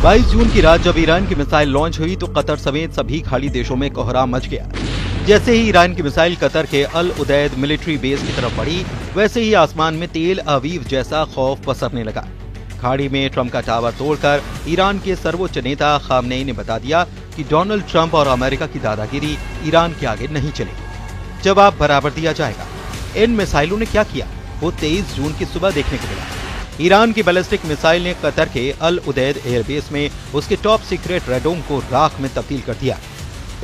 22 जून की रात जब ईरान की मिसाइल लॉन्च हुई तो कतर समेत सभी खाड़ी देशों में कोहराम मच गया। जैसे ही ईरान की मिसाइल कतर के अल उदैद मिलिट्री बेस की तरफ बढ़ी, वैसे ही आसमान में तेल अवीव जैसा खौफ पसरने लगा। खाड़ी में ट्रंप का टावर तोड़कर ईरान के सर्वोच्च नेता खामनेई ने बता दिया कि डोनाल्ड ट्रंप और अमेरिका की दादागिरी ईरान के आगे नहीं चलेगी, जवाब बराबर दिया जाएगा। इन मिसाइलों ने क्या किया, वो 23 जून की सुबह देखने को मिला। ईरान की बैलिस्टिक मिसाइल ने कतर के अल उदैद एयरबेस में उसके टॉप सीक्रेट रेडोम को राख में तब्दील कर दिया।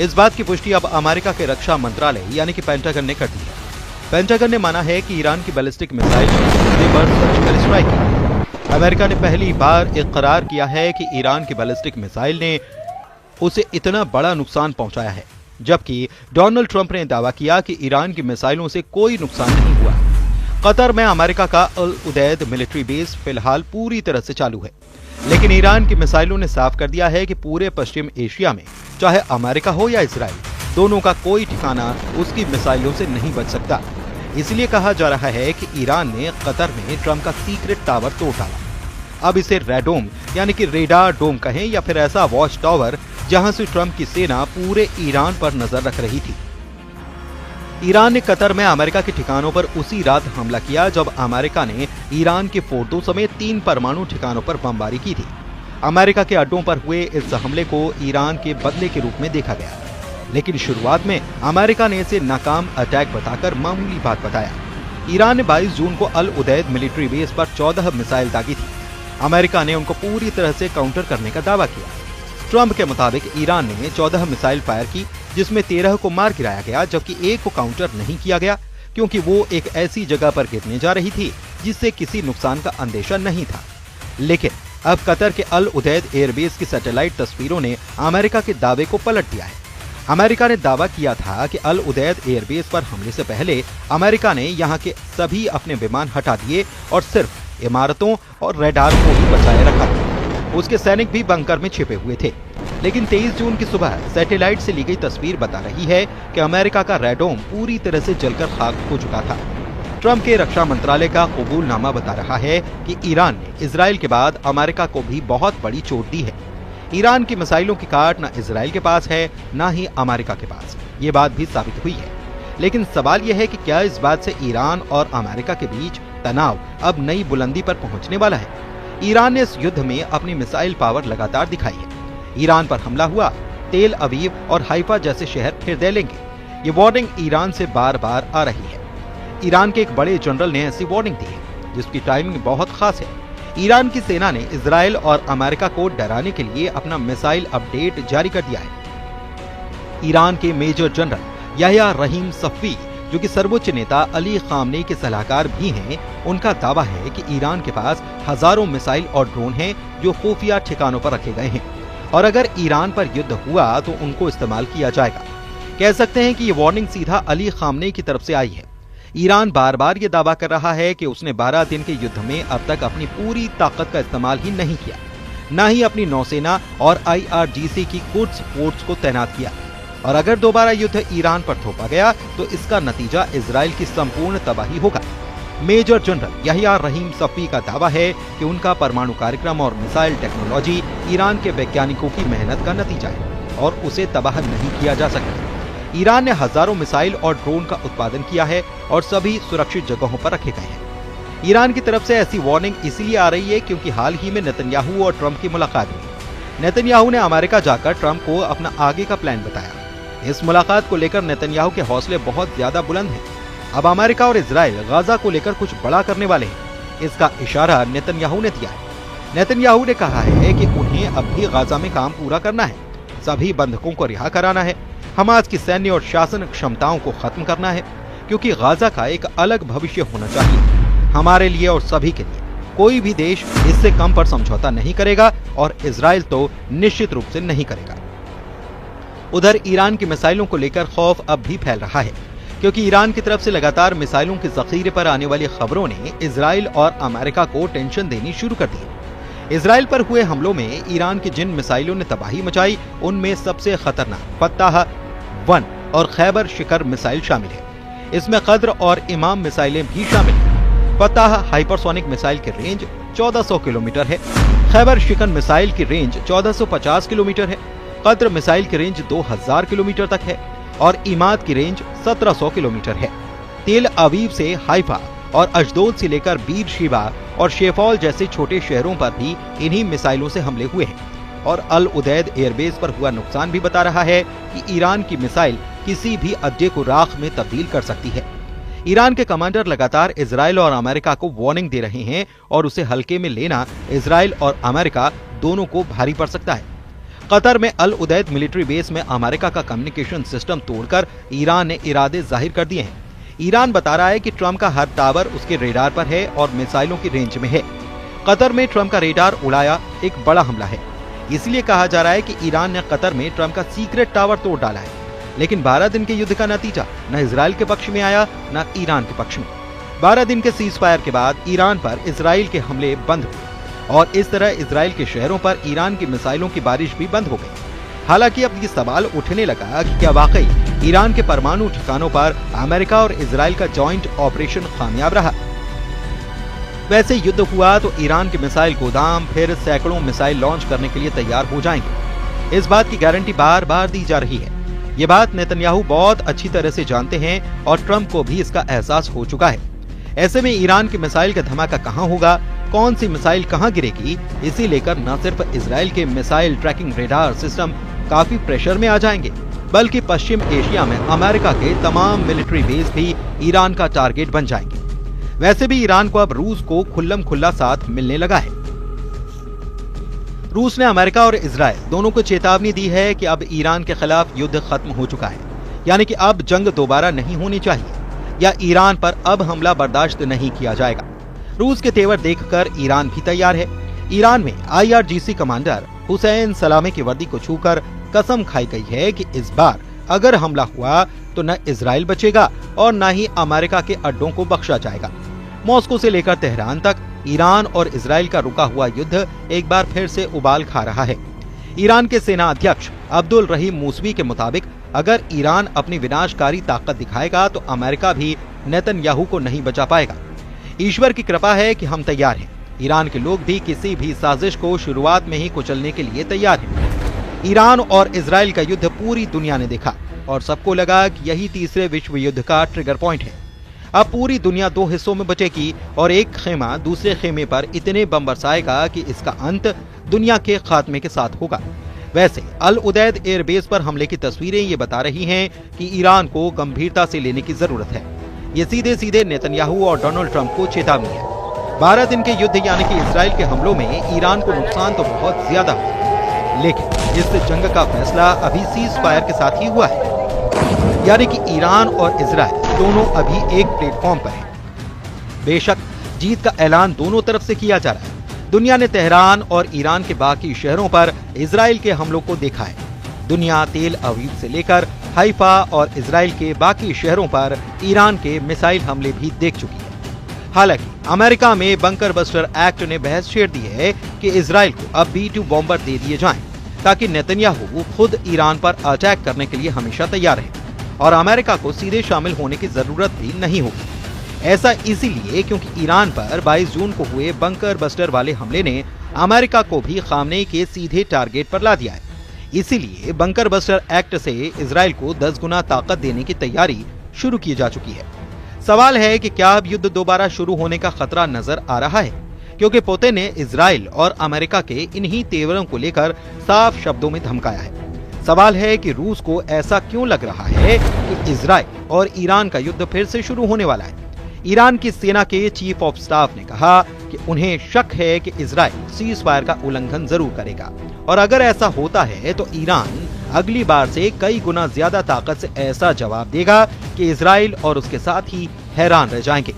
इस बात की पुष्टि अब अमेरिका के रक्षा मंत्रालय यानी कि पेंटागन ने कर दी है। पेंटागन ने माना है कि ईरान की बैलिस्टिक मिसाइल पर सर्जिकल स्ट्राइक की। अमेरिका ने पहली बार इकरार किया है कि ईरान की बैलिस्टिक मिसाइल ने उसे इतना बड़ा नुकसान पहुंचाया है, जबकि डोनाल्ड ट्रंप ने दावा किया कि ईरान की मिसाइलों से कोई नुकसान नहीं हुआ। कतर में अमेरिका का अल उदैद मिलिट्री बेस फिलहाल पूरी तरह से चालू है, लेकिन ईरान की मिसाइलों ने साफ कर दिया है कि पूरे पश्चिम एशिया में चाहे अमेरिका हो या इजराइल, दोनों का कोई ठिकाना उसकी मिसाइलों से नहीं बच सकता। इसलिए कहा जा रहा है कि ईरान ने कतर में ट्रंप का सीक्रेट टावर तोड़ डाला। अब इसे रेडोम यानी कि रेडार डोम कहें या फिर ऐसा वॉच टावर जहां से ट्रंप की सेना पूरे ईरान पर नजर रख रही थी। ईरान ने कतर में अमेरिका के ठिकानों पर उसी रात हमला किया जब अमेरिका ने ईरान के फोर्टों समेत 3 परमाणु ठिकानों पर बमबारी की थी। अमेरिका के अड्डों पर हुए इस हमले को ईरान के बदले के रूप में देखा गया, लेकिन शुरुआत में अमेरिका ने इसे नाकाम अटैक बताकर मामूली बात बताया। ईरान ने 22 जून को अल उदैद मिलिट्री बेस पर 14 मिसाइल दागी थी। अमेरिका ने उनको पूरी तरह से काउंटर करने का दावा किया। ट्रंप के मुताबिक ईरान ने 14 मिसाइल फायर की, जिसमें 13 को मार गिराया गया, जबकि एक को काउंटर नहीं किया गया क्योंकि वो एक ऐसी जगह पर गिरने जा रही थी जिससे किसी नुकसान का अंदेशा नहीं था। लेकिन अब कतर के अल उदैद एयरबेस की सैटेलाइट तस्वीरों ने अमेरिका के दावे को पलट दिया है। अमेरिका ने दावा किया था कि अल उदैद एयरबेस पर हमले से पहले अमेरिका ने यहाँ के सभी अपने विमान हटा दिए और सिर्फ इमारतों और रेडार को ही बचाए रखा था। उसके सैनिक भी बंकर में छिपे हुए थे। लेकिन 23 जून की सुबह सैटेलाइट से ली गई तस्वीर बता रही है कि अमेरिका का रेडोम पूरी तरह से जलकर खाक हो चुका था। ट्रंप के रक्षा मंत्रालय का कबूलनामा बता रहा है कि ईरान ने इजराइल के बाद अमेरिका को भी बहुत बड़ी चोट दी है। ईरान की मिसाइलों की काट न इजराइल के पास है न ही अमेरिका के पास, ये बात भी साबित हुई है। लेकिन सवाल यह है कि क्या इस बात से ईरान और अमेरिका के बीच तनाव अब नई बुलंदी पर पहुंचने वाला है? ईरान ने इस युद्ध में अपनी मिसाइल पावर लगातार दिखाई है। ईरान पर हमला हुआ, तेल अवीव और हाइफा जैसे शहर फिर दे लेंगे, ये वार्निंग ईरान से बार बार आ रही है। ईरान के एक बड़े जनरल ने ऐसी वार्निंग दी है जिसकी टाइमिंग बहुत खास है। ईरान की सेना ने इजराइल और अमेरिका को डराने के लिए अपना मिसाइल अपडेट जारी कर दिया है। ईरान के मेजर जनरल याह्या रहीम सफ़ी, जो कि सर्वोच्च नेता अली खामनेई के सलाहकार भी हैं, उनका दावा है कि ईरान के पास हजारों मिसाइल और ड्रोन हैं जो खुफिया ठिकानों पर रखे गए हैं और अगर ईरान पर युद्ध हुआ तो उनको इस्तेमाल किया जाएगा। कह सकते हैं कि ये वार्निंग सीधा अली खामनेई की तरफ से आई है। ईरान बार बार ये दावा कर रहा है कि उसने 12 दिन के युद्ध में अब तक अपनी पूरी ताकत का इस्तेमाल ही नहीं किया, न ही अपनी नौसेना और IRGC की कुड्स फोर्स को तैनात किया, और अगर दोबारा युद्ध ईरान पर थोपा गया तो इसका नतीजा इजराइल की संपूर्ण तबाही होगा। मेजर जनरल याह्या रहीम सफ़ी का दावा है कि उनका परमाणु कार्यक्रम और मिसाइल टेक्नोलॉजी ईरान के वैज्ञानिकों की मेहनत का नतीजा है और उसे तबाह नहीं किया जा सकता। ईरान ने हजारों मिसाइल और ड्रोन का उत्पादन किया है और सभी सुरक्षित जगहों पर रखे गए हैं। ईरान की तरफ से ऐसी वार्निंग इसलिए आ रही है क्योंकि हाल ही में नेतन्याहू और ट्रंप की मुलाकात हुई। नेतन्याहू ने अमेरिका जाकर ट्रंप को अपना आगे का प्लान बताया। इस मुलाकात को लेकर नेतन्याहू के हौसले बहुत ज्यादा बुलंद हैं। अब अमेरिका और इजराइल गाजा को लेकर कुछ बड़ा करने वाले हैं, इसका इशारा नेतन्याहू ने दिया है। नेतन्याहू ने कहा है कि उन्हें अब भी गाजा में काम पूरा करना है, सभी बंधकों को रिहा कराना है, हमास की सैन्य और शासन क्षमताओं को खत्म करना है, क्योंकि गाजा का एक अलग भविष्य होना चाहिए हमारे लिए और सभी के लिए। कोई भी देश इससे कम पर समझौता नहीं करेगा और इजराइल तो निश्चित रूप से नहीं करेगा। उधर ईरान की मिसाइलों को लेकर खौफ अब भी फैल रहा है, क्योंकि ईरान की तरफ से लगातार मिसाइलों के जखीरे पर आने वाली खबरों ने इजराइल और अमेरिका को टेंशन देनी शुरू कर दी। इजराइल पर हुए हमलों में ईरान की जिन मिसाइलों ने तबाही मचाई, उनमें सबसे खतरनाक फत्ताह 1 और खैबर शिकर मिसाइल शामिल है। इसमें कद्र और इमाम मिसाइलें भी शामिल हैं। फत्ताह हाइपरसोनिक मिसाइल की रेंज 1400 किलोमीटर है। खैबर शिकन मिसाइल की रेंज 1450 किलोमीटर है। कद्र मिसाइल की रेंज 2000 किलोमीटर तक है और इमाद की रेंज 1700 किलोमीटर है। तेल अवीव से हाइफा और अशदोद से लेकर बीर शिबा और शेफौल जैसे छोटे शहरों पर भी इन्हीं मिसाइलों से हमले हुए हैं और अल उदैद एयरबेस पर हुआ नुकसान भी बता रहा है कि ईरान की मिसाइल किसी भी अड्डे को राख में तब्दील कर सकती है। ईरान के कमांडर लगातार इजराइल और अमेरिका को वार्निंग दे रहे हैं और उसे हल्के में लेना इजराइल और अमेरिका दोनों को भारी पड़ सकता है। कतर में अल उदैद मिलिट्री बेस में अमेरिका का कम्युनिकेशन सिस्टम तोड़कर ईरान ने इरादे जाहिर कर दिए हैं। ईरान बता रहा है कि ट्रंप का हर टावर उसके रेडार पर है और मिसाइलों की रेंज में है। कतर में ट्रंप का रेडार उड़ाया एक बड़ा हमला है। इसलिए कहा जा रहा है कि ईरान ने कतर में ट्रंप का सीक्रेट टावर तोड़ डाला है। लेकिन 12 दिन के युद्ध का नतीजा न इजराइल के पक्ष में आया न ईरान के पक्ष में। 12 दिन के सीज फायर के बाद ईरान पर इजराइल के हमले बंद हुए और इस तरह इजराइल के शहरों पर ईरान की मिसाइलों की बारिश भी बंद हो गई। हालांकि अब ये सवाल उठने लगा कि क्या वाकई ईरान के परमाणु ठिकानों पर अमेरिका और इजराइल का जॉइंट ऑपरेशन कामयाब रहा। वैसे युद्ध हुआ तो ईरान के मिसाइल गोदाम फिर सैकड़ों मिसाइल लॉन्च करने के लिए तैयार हो जाएंगे। इस बात की गारंटी बार बार दी जा रही है। ये बात नेतन्याहू बहुत अच्छी तरह से जानते हैं और ट्रंप को भी इसका एहसास हो चुका है। ऐसे में ईरान के मिसाइल का धमाका कहां होगा, कौन सी मिसाइल कहां गिरेगी, इसी लेकर न सिर्फ इजराइल के मिसाइल ट्रैकिंग रेडार सिस्टम काफी प्रेशर में आ जाएंगे, बल्कि पश्चिम एशिया में अमेरिका के तमाम मिलिट्री बेस भी ईरान का टारगेट बन जाएंगे। वैसे भी ईरान को अब रूस को खुल्लम खुल्ला साथ मिलने लगा है। रूस ने अमेरिका और इजराइल दोनों को चेतावनी दी है कि अब ईरान के खिलाफ युद्ध खत्म हो चुका है, यानी कि अब जंग दोबारा नहीं होनी चाहिए या ईरान पर अब हमला बर्दाश्त नहीं किया जाएगा। रूस के तेवर देखकर ईरान भी तैयार है। ईरान में IRGC कमांडर हुसैन सलामी की वर्दी को छूकर कसम खाई गई है कि इस बार अगर हमला हुआ तो न इजराइल बचेगा और न ही अमेरिका के अड्डों को बख्शा जाएगा। मॉस्को से लेकर तेहरान तक ईरान और इजराइल का रुका हुआ युद्ध एक बार फिर से उबाल खा रहा है। ईरान के सेना अध्यक्ष अब्दुल रहीम मूसवी के मुताबिक अगर ईरान अपनी विनाशकारी ताकत दिखाएगा तो अमेरिका भी नेतन्याहू को नहीं बचा पाएगा। ईश्वर की कृपा है कि हम तैयार हैं। ईरान के लोग भी किसी भी साजिश को शुरुआत में ही कुचलने के लिए तैयार हैं। ईरान और इजराइल का युद्ध पूरी दुनिया ने देखा और सबको लगा कि यही तीसरे विश्व युद्ध का ट्रिगर पॉइंट है। अब पूरी दुनिया दो हिस्सों में बचेगी और एक खेमा दूसरे खेमे पर इतने बम बरसाएगा कि इसका अंत दुनिया के खात्मे के साथ होगा। वैसे अल उदैद एयरबेस पर हमले की तस्वीरें ये बता रही हैं कि ईरान को गंभीरता से लेने की जरूरत है। ये सीधे सीधे नेतन्याहू और डोनाल्ड ट्रंप को चेतावनी है। 12 दिन के युद्ध यानी कि इजराइल के हमलों में ईरान को नुकसान तो बहुत ज्यादा हुआ, लेकिन इस जंग का फैसला अभी सीज फायर के साथ ही हुआ है, यानी कि ईरान और इजराइल दोनों अभी एक प्लेटफॉर्म पर हैं। बेशक जीत का ऐलान दोनों तरफ से किया जा रहा है। दुनिया ने तेहरान और ईरान के बाकी शहरों पर इजराइल के हमलों को देखा है। दुनिया तेल अवीव से लेकर हाइफा और इजराइल के बाकी शहरों पर ईरान के मिसाइल हमले भी देख चुकी है। हालांकि अमेरिका में बंकर बस्टर एक्ट ने बहस छेड़ दी है कि इजराइल को अब B-2 बॉम्बर दे दिए जाएं, ताकि नेतन्याहू खुद ईरान पर अटैक करने के लिए हमेशा तैयार रहे और अमेरिका को सीधे शामिल होने की जरूरत भी नहीं होगी। ऐसा इसीलिए क्योंकि ईरान पर 22 जून को हुए बंकर बस्टर वाले हमले ने अमेरिका को भी खामनेई के सीधे टारगेट पर ला दिया है। इसीलिए बंकर बस्टर एक्ट से इजराइल को 10 गुना ताकत देने की तैयारी शुरू की जा चुकी है। सवाल है कि क्या अब युद्ध दोबारा शुरू होने का खतरा नजर आ रहा है, क्योंकि पुतिन ने इजराइल और अमेरिका के इन्हीं तेवरों को लेकर साफ शब्दों में धमकाया है। सवाल है कि रूस को ऐसा क्यों लग रहा है कि इजराइल और ईरान का युद्ध फिर से शुरू होने वाला है। ईरान की सेना के चीफ ऑफ स्टाफ ने कहा कि उन्हें शक है कि इजराइल सीज फायर का उल्लंघन जरूर करेगा और अगर ऐसा होता है तो ईरान अगली बार से कई गुना ज्यादा ताकत से ऐसा जवाब देगा कि इजराइल और उसके साथ ही हैरान रह जाएंगे।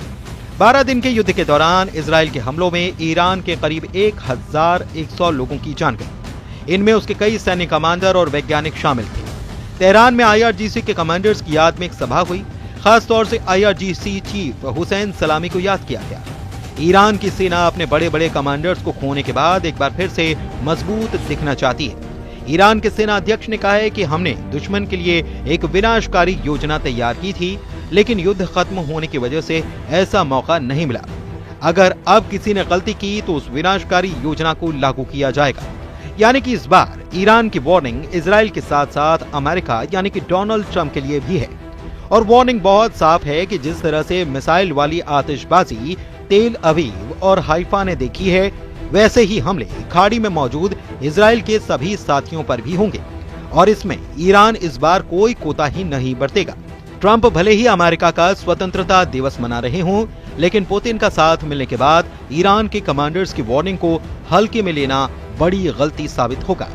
12 दिन के युद्ध के दौरान इजराइल के हमलों में ईरान के करीब 1100 लोगों की जान गई। इनमें उसके कई सैन्य कमांडर और वैज्ञानिक शामिल थे। तेहरान में IRGC के कमांडर्स की याद में एक सभा हुई। खास तौर से IRGC चीफ हुसैन सलामी को याद किया गया। ईरान की सेना अपने बड़े बड़े कमांडर्स को खोने के बाद एक बार फिर से मजबूत दिखना चाहती है। ईरान के सेना अध्यक्ष ने कहा है कि हमने दुश्मन के लिए एक विनाशकारी योजना तैयार की थी, लेकिन युद्ध खत्म होने की वजह से ऐसा मौका नहीं मिला। अगर अब किसी ने गलती की तो उस विनाशकारी योजना को लागू किया जाएगा। यानी कि इस बार ईरान की वार्निंग इजराइल के साथ साथ अमेरिका यानी कि डोनाल्ड ट्रंप के लिए भी है। और वार्निंग बहुत साफ है कि जिस तरह से मिसाइल वाली आतिशबाजी तेल अवीव और हाइफा ने देखी है, वैसे ही हमले खाड़ी में मौजूद इजराइल के सभी साथियों पर भी होंगे और इसमें ईरान इस बार कोई कोताही नहीं बरतेगा। ट्रंप भले ही अमेरिका का स्वतंत्रता दिवस मना रहे हों, लेकिन पुतिन का साथ मिलने के बाद ईरान के कमांडर्स की वार्निंग को हल्के में लेना बड़ी गलती साबित होगा।